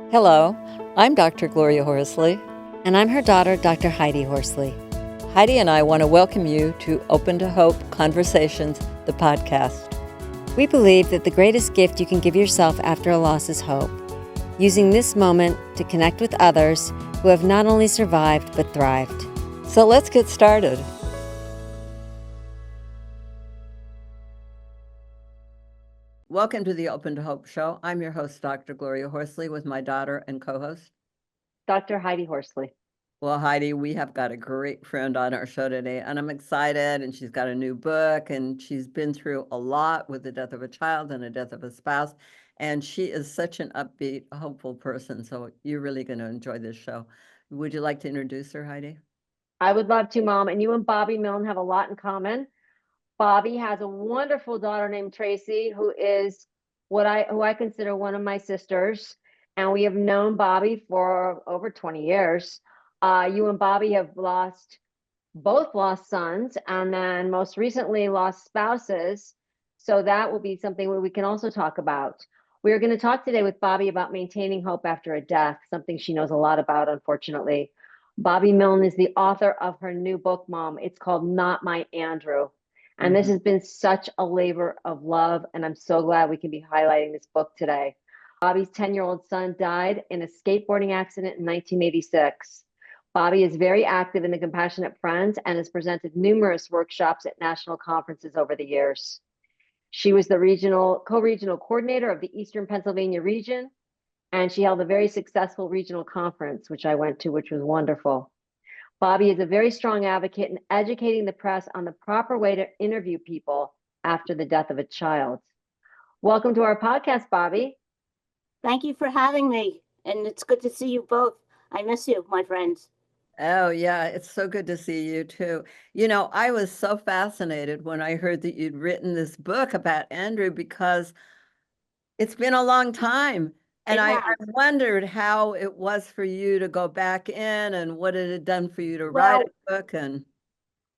Hello, I'm Dr. Gloria Horsley. And I'm her daughter, Dr. Heidi Horsley. Heidi and I want to welcome you to Open to Hope Conversations, the podcast. We believe that the greatest gift you can give yourself after a loss is hope, using this moment to connect with others who have not only survived but thrived. So let's get started. Welcome to the Open to Hope show. I'm your host, Dr. Gloria Horsley, with my daughter and co-host, Dr. Heidi Horsley. Well, Heidi, we have got a great friend on our show today, and I'm excited. And she's got a new book, and she's been through a lot with the death of a child and the death of a spouse. And she is such an upbeat, hopeful person. So you're really going to enjoy this show. Would you like to introduce her, Heidi? I would love to, Mom. And you and Bobbi Milne have a lot in common. Bobbi has a wonderful daughter named Tracy, who I consider one of my sisters. And we have known Bobbi for over 20 years. You and Bobbi have both lost sons, and then most recently lost spouses. So that will be something where we can also talk about. We're going to talk today with Bobbi about maintaining hope after a death, something she knows a lot about, unfortunately. Bobbi Milne is the author of her new book, Mom. It's called Not My Andrew. And this has been such a labor of love, and I'm so glad we can be highlighting this book today. Bobbi's 10-year-old son died in a skateboarding accident in 1986. Bobbi is very active in the Compassionate Friends and has presented numerous workshops at national conferences over the years. She was the co-regional coordinator of the Eastern Pennsylvania region, and she held a very successful regional conference, which I went to, which was wonderful. Bobbi is a very strong advocate in educating the press on the proper way to interview people after the death of a child. Welcome to our podcast, Bobbi. Thank you for having me, and it's good to see you both. I miss you, my friends. Oh, yeah, it's so good to see you too. You know, I was so fascinated when I heard that you'd written this book about Andrew, because it's been a long time. And I wondered how it was for you to go back in and what it had done for you to write a book.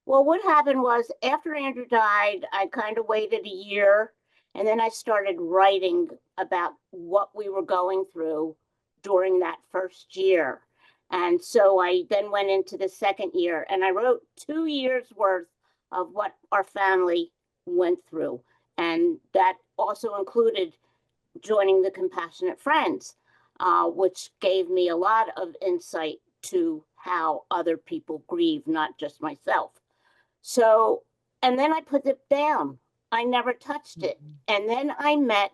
Well, what happened was, after Andrew died, I kind of waited a year, and then I started writing about what we were going through during that first year. And so I then went into the second year, and I wrote 2 years worth of what our family went through. And that also included joining the Compassionate Friends, which gave me a lot of insight to how other people grieve, not just myself. So, and then I put it down. I never touched it. And then I met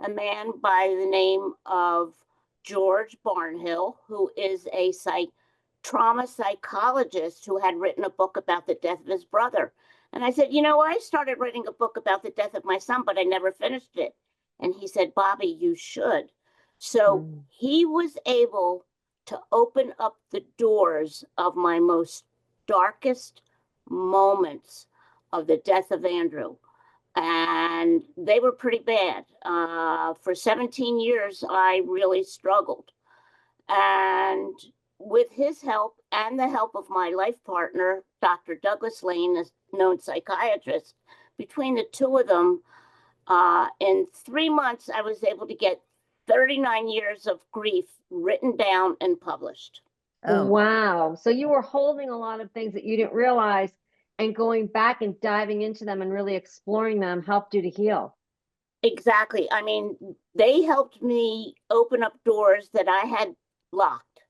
a man by the name of George Barnhill, who is a trauma psychologist who had written a book about the death of his brother. And I said, I started writing a book about the death of my son, but I never finished it. And he said, Bobbi, you should. So he was able to open up the doors of my most darkest moments of the death of Andrew. And they were pretty bad. For 17 years, I really struggled. And with his help and the help of my life partner, Dr. Douglas Lane, a known psychiatrist, between the two of them, in 3 months, I was able to get 39 years of grief written down and published. Oh. Wow. So you were holding a lot of things that you didn't realize, and going back and diving into them and really exploring them helped you to heal. Exactly. I mean, they helped me open up doors that I had locked,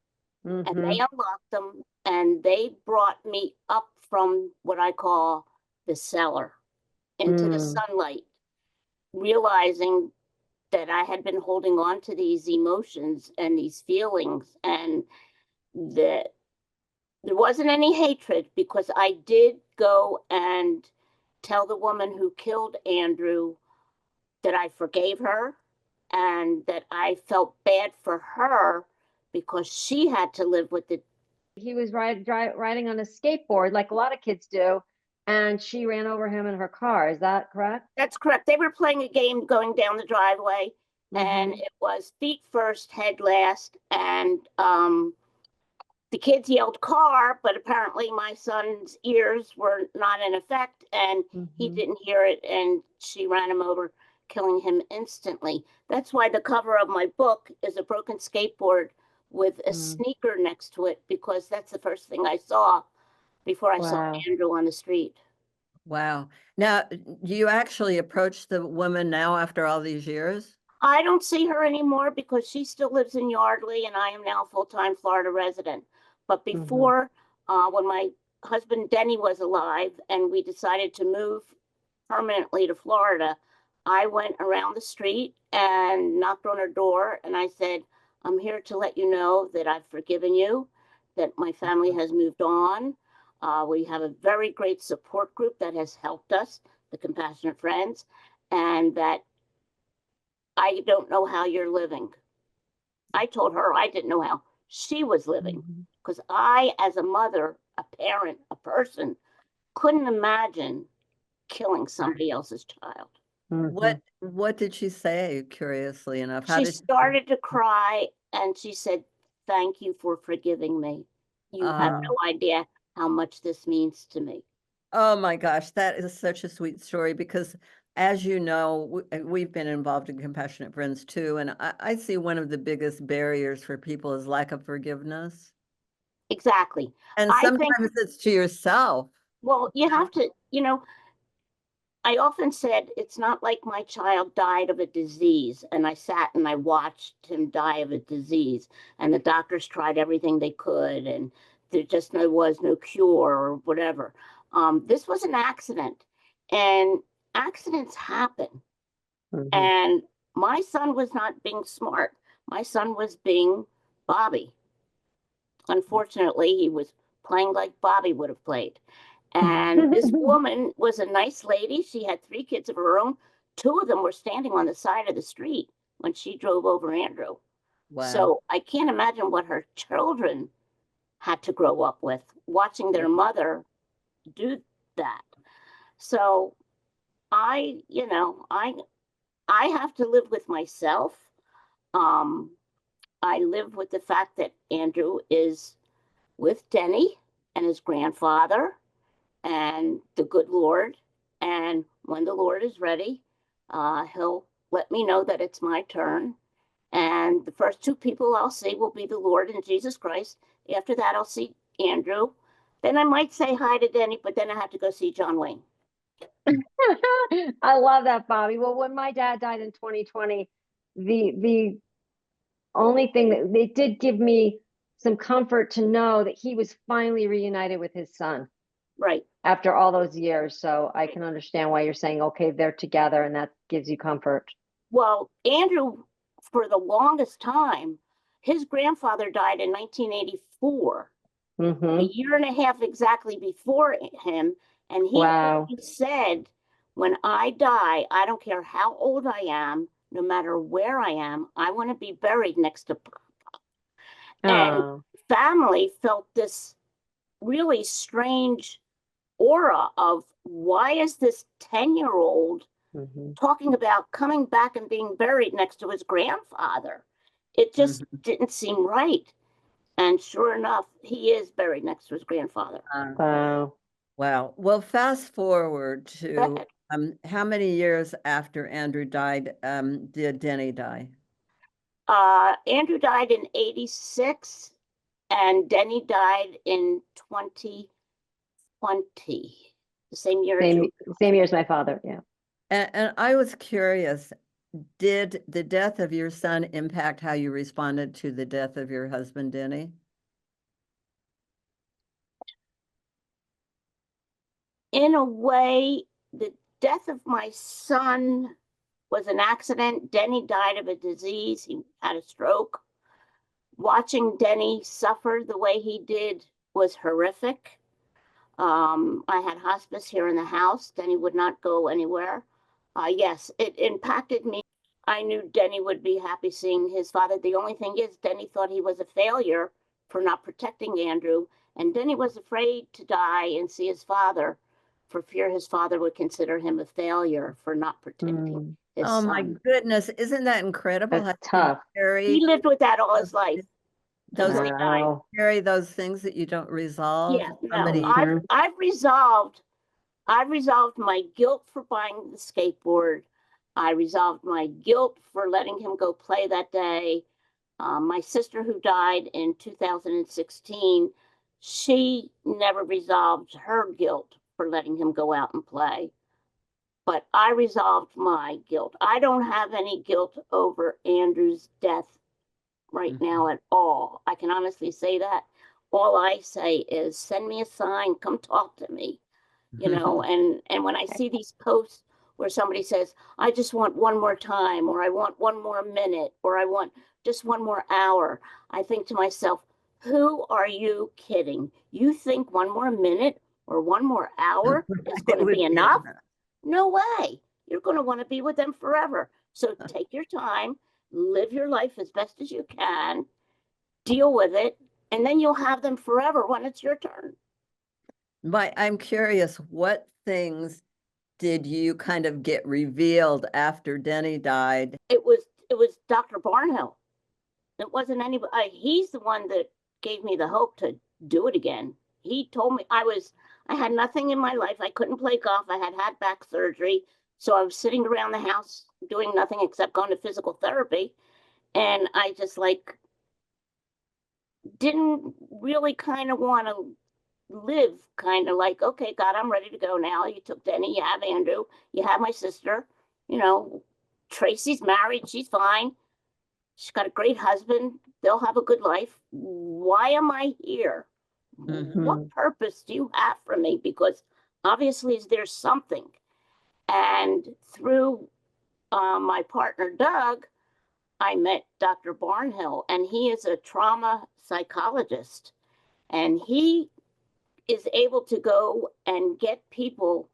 and they unlocked them, and they brought me up from what I call the cellar into the sunlight, realizing that I had been holding on to these emotions and these feelings, and that there wasn't any hatred, because I did go and tell the woman who killed Andrew that I forgave her and that I felt bad for her because she had to live with it. He was riding on a skateboard like a lot of kids do, and she ran over him in her car. Is that correct? That's correct. They were playing a game going down the driveway, and it was feet first, head last. And the kids yelled car, but apparently my son's ears were not in effect, and he didn't hear it, and she ran him over, killing him instantly. That's why the cover of my book is a broken skateboard with a sneaker next to it, because that's the first thing I saw before I saw Wow. Andrew on the street. Wow. Now, do you actually approach the woman now after all these years? I don't see her anymore because she still lives in Yardley and I am now a full-time Florida resident. But before, when my husband Denny was alive and we decided to move permanently to Florida, I went around the street and knocked on her door and I said, I'm here to let you know that I've forgiven you, that my family has moved on. We have a very great support group that has helped us, the Compassionate Friends, and that I don't know how you're living. I told her I didn't know how she was living because I, as a mother, a parent, a person, couldn't imagine killing somebody else's child. What did she say, curiously enough? How She did started to cry and she said, thank you for forgiving me. You have no idea how much this means to me. Oh my gosh, that is such a sweet story because, as you know, we've been involved in Compassionate Friends too, and I see one of the biggest barriers for people is lack of forgiveness. Exactly. And I think, sometimes it's to yourself. well, you have to, I often said it's not like my child died of a disease and I sat and I watched him die of a disease and the doctors tried everything they could and there just was no cure or whatever. This was an accident and accidents happen. And my son was not being smart. My son was being Bobbi. Unfortunately, he was playing like Bobbi would have played. And this woman was a nice lady. She had 3 kids of her own. 2 of them were standing on the side of the street when she drove over Andrew. Wow. So I can't imagine what her children had to grow up with, watching their mother do that. So I have to live with myself. I live with the fact that Andrew is with Denny and his grandfather and the good Lord. And when the Lord is ready, he'll let me know that it's my turn. And the first 2 people I'll see will be the Lord and Jesus Christ. After that, I'll see Andrew. Then I might say hi to Denny, but then I have to go see John Wayne. I love that, Bobbi. Well, when my dad died in 2020, the only thing that it did give me some comfort to know that he was finally reunited with his son. Right. After all those years. So I can understand why you're saying, okay, they're together and that gives you comfort. Well, Andrew, for the longest time, his grandfather died in 1984, a year and a half exactly before him. And he said, when I die, I don't care how old I am, no matter where I am, I want to be buried next to Papa. And family felt this really strange aura of why is this 10-year-old talking about coming back and being buried next to his grandfather? It just didn't seem right. And sure enough, he is buried next to his grandfather. Wow. Wow. Well, fast forward to how many years after Andrew died did Denny die? Andrew died in 86 and Denny died in 2020, the same year as same year as my father. Yeah. And I was curious, did the death of your son impact how you responded to the death of your husband, Denny? In a way, the death of my son was an accident. Denny died of a disease. He had a stroke. Watching Denny suffer the way he did was horrific. I had hospice here in the house. Denny would not go anywhere. Yes, it impacted me. I knew Denny would be happy seeing his father. The only thing is, Denny thought he was a failure for not protecting Andrew. And Denny was afraid to die and see his father for fear his father would consider him a failure for not protecting his son. My goodness, isn't that incredible? That's tough. He lived with that all his life. Carry those things that you don't resolve. Yeah, no, I've resolved my guilt for buying the skateboard. I resolved my guilt for letting him go play that day. My sister, who died in 2016, she never resolved her guilt for letting him go out and play. But I resolved my guilt. I don't have any guilt over Andrew's death right now at all. I can honestly say that. All I say is send me a sign, come talk to me, and when I see these posts where somebody says, I just want one more time, or I want one more minute, or I want just one more hour, I think to myself, who are you kidding? You think one more minute or one more hour is going to be enough? No way. You're going to want to be with them forever. So take your time, live your life as best as you can, deal with it, and then you'll have them forever when it's your turn. I'm curious, what things did you kind of get revealed after Denny died? It was Dr. Barnhill. It wasn't anybody. He's the one that gave me the hope to do it again. He told me I had nothing in my life. I couldn't play golf. I had back surgery. So I was sitting around the house doing nothing except going to physical therapy. And I just didn't really kind of want to live, kind of like, okay, God, I'm ready to go now. You took Denny, you have Andrew, you have my sister, Tracy's married, she's fine. She's got a great husband. They'll have a good life. Why am I here? What purpose do you have for me? Because obviously there's something. And through my partner, Doug, I met Dr. Barnhill, and he is a trauma psychologist. And he is able to go and get people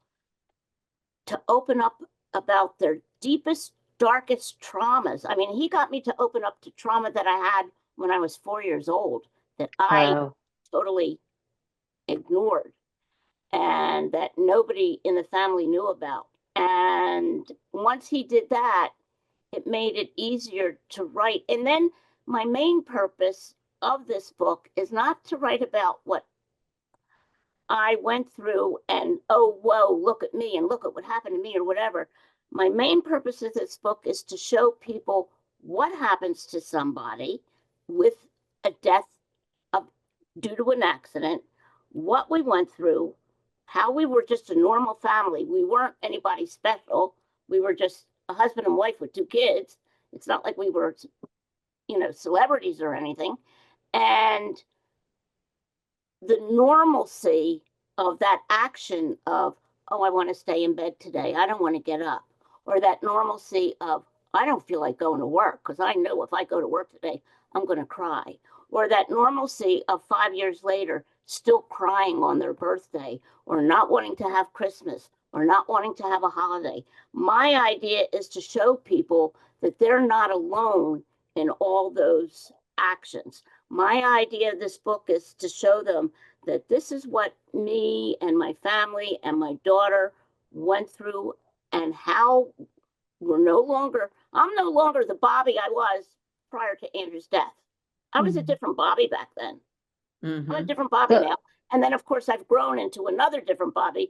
to open up about their deepest, darkest traumas. I mean, he got me to open up to trauma that I had when I was 4 years old that I totally ignored and that nobody in the family knew about. And once he did that, it made it easier to write. And then my main purpose of this book is not to write about what I went through and, oh, whoa, look at me and look at what happened to me or whatever. My main purpose of this book is to show people what happens to somebody with a death due to an accident, what we went through, how we were just a normal family. We weren't anybody special. We were just a husband and wife with 2 kids. It's not like we were, celebrities or anything. And the normalcy of that action of, oh, I want to stay in bed today, I don't want to get up, or that normalcy of, I don't feel like going to work because I know if I go to work today, I'm going to cry, or that normalcy of 5 years later still crying on their birthday, or not wanting to have Christmas, or not wanting to have a holiday. My idea is to show people that they're not alone in all those actions. My idea of this book is to show them that this is what me and my family and my daughter went through, and how I'm no longer the Bobbi I was prior to Andrew's death. I was a different Bobbi back then. I'm a different Bobbi now. And then, of course, I've grown into another different Bobbi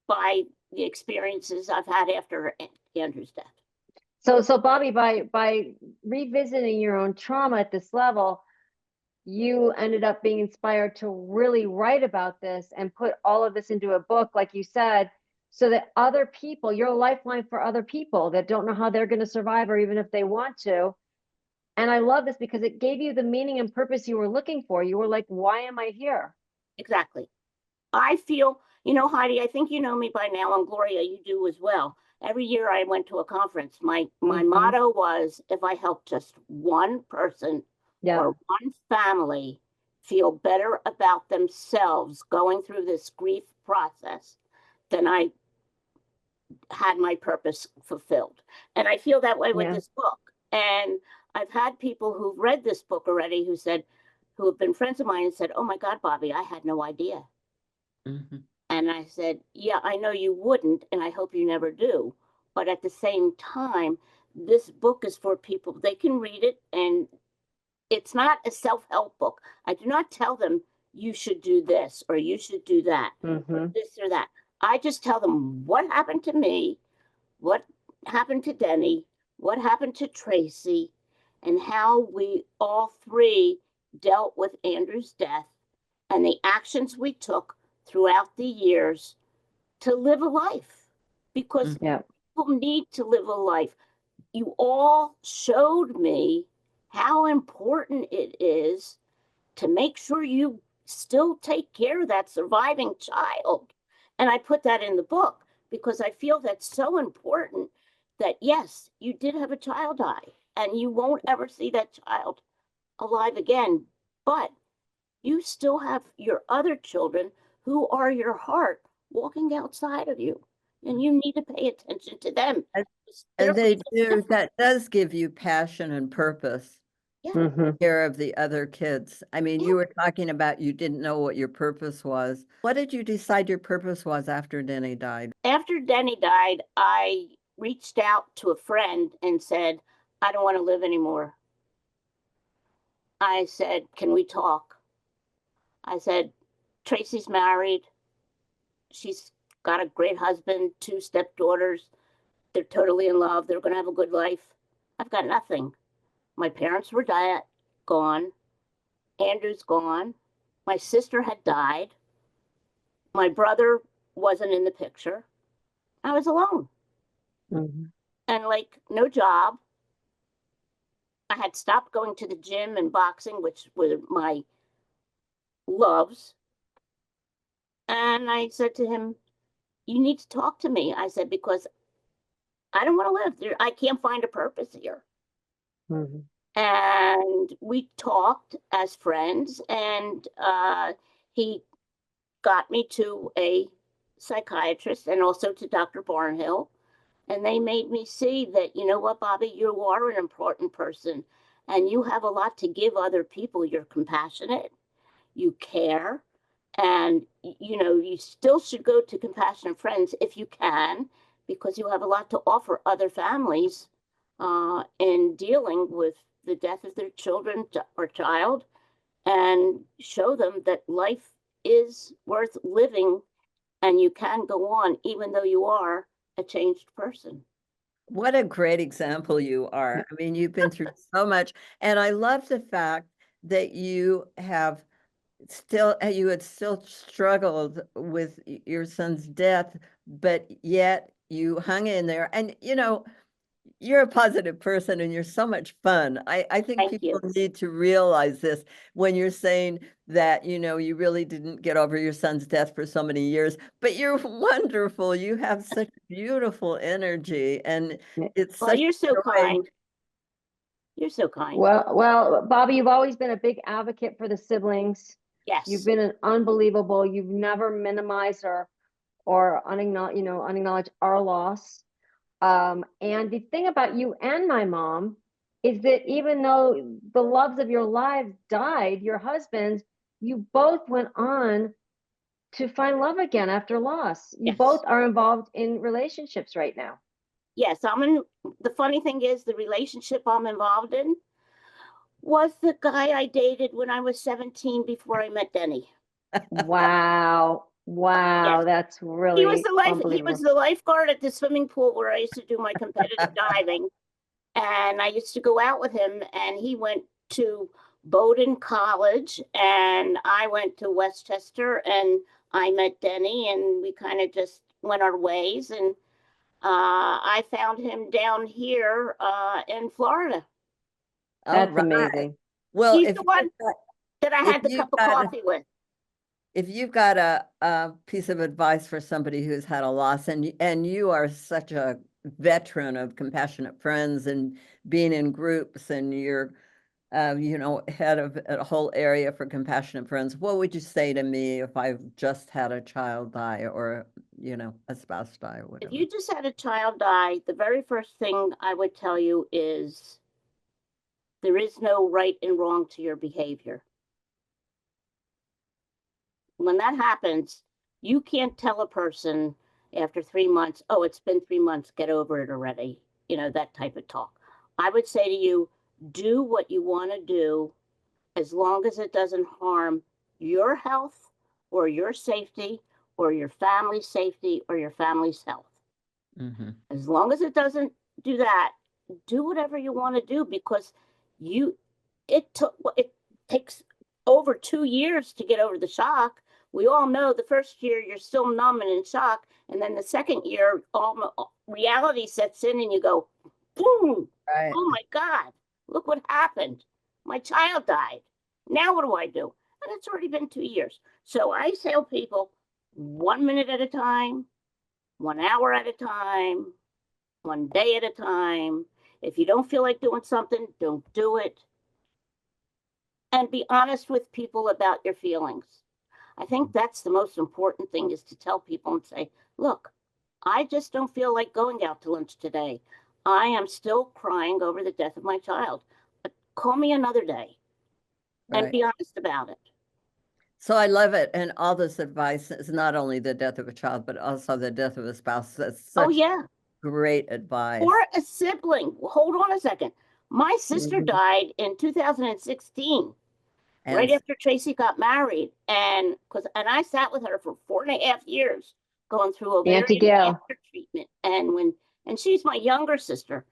by the experiences I've had after Andrew's death. So Bobbi, by revisiting your own trauma at this level, you ended up being inspired to really write about this and put all of this into a book, like you said, so that other people, you're a lifeline for other people that don't know how they're going to survive, or even if they want to. And I love this because it gave you the meaning and purpose you were looking for. You were like, why am I here? Exactly. I feel, Heidi, I think you know me by now, and Gloria, you do as well. Every year I went to a conference. My motto was, if I help just one person or one family feel better about themselves going through this grief process, then I had my purpose fulfilled. And I feel that way with this book. And I've had people who've read this book already who have been friends of mine and said, oh my God, Bobbi, I had no idea. And I said, yeah, I know you wouldn't, and I hope you never do. But at the same time, this book is for people. They can read it, and it's not a self-help book. I do not tell them you should do this or you should do that or this or that. I just tell them what happened to me, what happened to Denny, what happened to Tracy, and how we all three dealt with Andrew's death and the actions we took throughout the years to live a life, because Yeah. people need to live a life. You all showed me how important it is to make sure you still take care of that surviving child. And I put that in the book because I feel that's so important, that yes, you did have a child die and you won't ever see that child alive again, but you still have your other children who are your heart walking outside of you, and you need to pay attention to them. And- They're And they do, different. that does give you passion and purpose, Yeah. Mm-hmm. care of the other kids. I mean, you were talking about you didn't know what your purpose was. What did you decide your purpose was after Denny died? After Denny died, I reached out to a friend and said, I don't want to live anymore. I said, can we talk? I said, Tracy's married. She's got a great husband, 2 stepdaughters. They're totally in love. They're going to have a good life. I've got nothing. My parents were gone. Andrew's gone. My sister had died. My brother wasn't in the picture. I was alone Mm-hmm. and like no job. I had stopped going to the gym and boxing, which were my loves. And I said to him, you need to talk to me. I said, because I don't want to live there. I can't find a purpose here. Mm-hmm. And we talked as friends, and he got me to a psychiatrist and also to Dr. Barnhill. And they made me see that, you know what, Bobbi, you are an important person and you have a lot to give other people. You're compassionate, you care, and, you know, you still should go to Compassionate Friends if you can, because you have a lot to offer other families in dealing with the death of their children or child, and show them that life is worth living and you can go on even though you are a changed person. What a great example you are. I mean, you've been through so much, and I love the fact that you have you had still struggled with your son's death, but yet you hung in there. And you're a positive person and you're so much fun. I think Thank people you. need to realize this when you're saying that, you really didn't get over your son's death for so many years, but you're wonderful. You have such beautiful energy, and it's Well, such you're so joy. kind. You're so kind. Well, Bobbi, you've always been a big advocate for the siblings. You've Yes. been an unbelievable. You've never minimized or unacknowledged our loss. And the thing about you and my mom is that even though the loves of your lives died, your husbands, you both went on to find love again after loss. You Yes. both are involved in relationships right now. Yes. The funny thing is, the relationship I'm involved in was the guy I dated when I was 17 before I met Denny. Wow. Wow. Yes. That's He really was unbelievable. the lifeguard at the swimming pool where I used to do my competitive diving. And I used to go out with him, and he went to Bowdoin College and I went to Westchester, and I met Denny and we kind of just went our ways, and I found him down here in Florida. All That's right. amazing. Well, He's the one that I if had the you've cup of got coffee with. if you've got a piece of advice for somebody who's had a loss, and you are such a veteran of Compassionate Friends and being in groups, and you're head of a whole area for Compassionate Friends, what would you say to me if I've just had a child die, or a spouse die, or If whatever? you just had a child die, the very first thing I would tell you is there is no right and wrong to your behavior. When that happens, you can't tell a person after 3 months, oh, it's been 3 months, get over it already. That type of talk. I would say to you, do what you want to do as long as it doesn't harm your health or your safety or your family's safety or your family's health. Mm-hmm. As long as it doesn't do that. Do whatever you want to do, because it takes over 2 years to get over the shock. We all know the first year you're still numb and in shock, and then the second year all reality sets in and you go, boom, Right. oh my God, look what happened. My child died. Now what do I do? And it's already been 2 years. So I tell people 1 minute at a time, 1 hour at a time, 1 day at a time. If you don't feel like doing something, don't do it. And be honest with people about your feelings. I think that's the most important thing, is to tell people and say, look, I just don't feel like going out to lunch today. I am still crying over the death of my child. Call me another day and Right. be honest about it. So I love it. And all this advice is not only the death of a child, but also the death of a spouse. That's Oh, such yeah. great advice. Or a sibling. Hold on a second. My sister Mhm. died in 2016. Right And after Tracy got married, and I sat with her for 4.5 years going through ovarian Gill. cancer treatment. And she's my younger sister.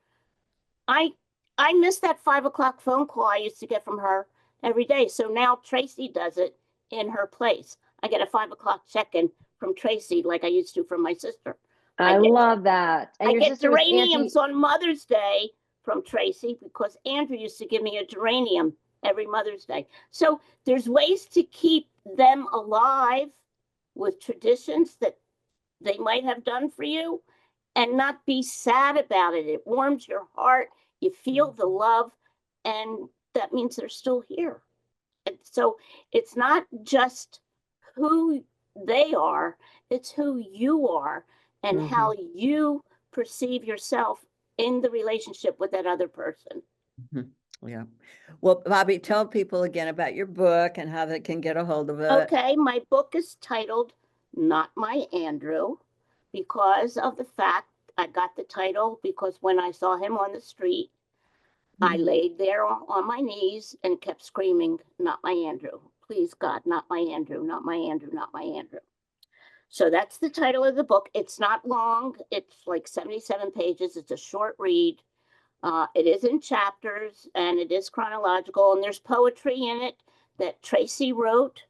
I missed that 5 o'clock phone call I used to get from her every day. So now Tracy does it in her place. I get a 5 o'clock check-in from Tracy like I used to from my sister. I love that. And I your get sister was geraniums on Mother's Day from Tracy, because Andrew used to give me a geranium every Mother's Day. So there's ways to keep them alive with traditions that they might have done for you, and not be sad about it. It warms your heart. You feel the love, and that means they're still here. And so it's not just who they are, it's who you are and Mhm. how you perceive yourself in the relationship with that other person. Mhm. Yeah. Well, Bobbi, tell people again about your book and how they can get a hold of it. Okay, my book is titled Not My Andrew, because of the fact I got the title because when I saw him on the street, I Mhm. laid there on my knees and kept screaming, not my Andrew. Please, God, not my Andrew, not my Andrew, not my Andrew. So that's the title of the book. It's not long. It's like 77 pages. It's a short read. It is in chapters and it is chronological, and there's poetry in it that Tracy wrote.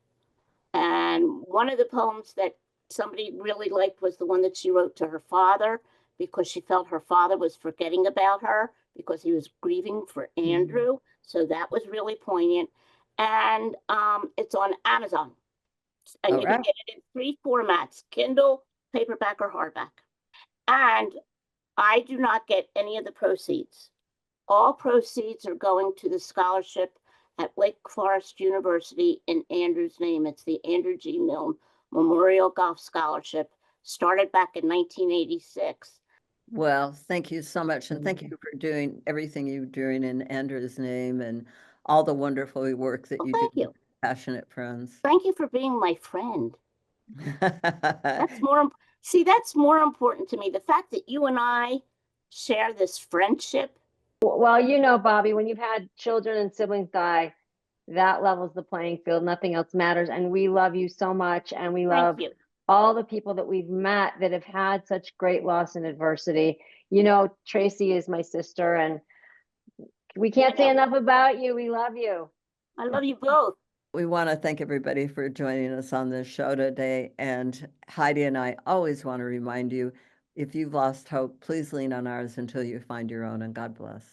And one of the poems that somebody really liked was the one that she wrote to her father, because she felt her father was forgetting about her because he was grieving for Andrew. So that was really poignant. And it's on Amazon. And All you can right. get it in 3 formats: Kindle, paperback, or hardback. And I do not get any of the proceeds. All proceeds are going to the scholarship at Lake Forest University in Andrew's name. It's the Andrew G. Milne Memorial Golf Scholarship, started back in 1986. Well, thank you so much. And thank you for doing everything you're doing in Andrew's name and all the wonderful work that Well, you do thank you. with Passionate Friends. Thank you for being my friend. That's more important to me. The fact that you and I share this friendship. Well, you know, Bobbi, when you've had children and siblings die, that levels the playing field. Nothing else matters. And we love you so much. And we love Thank you. all the people that we've met that have had such great loss and adversity. You know, Tracy is my sister, and we can't say enough about you. We love you. I love you both. We want to thank everybody for joining us on this show today. And Heidi and I always want to remind you, if you've lost hope, please lean on ours until you find your own, and God bless.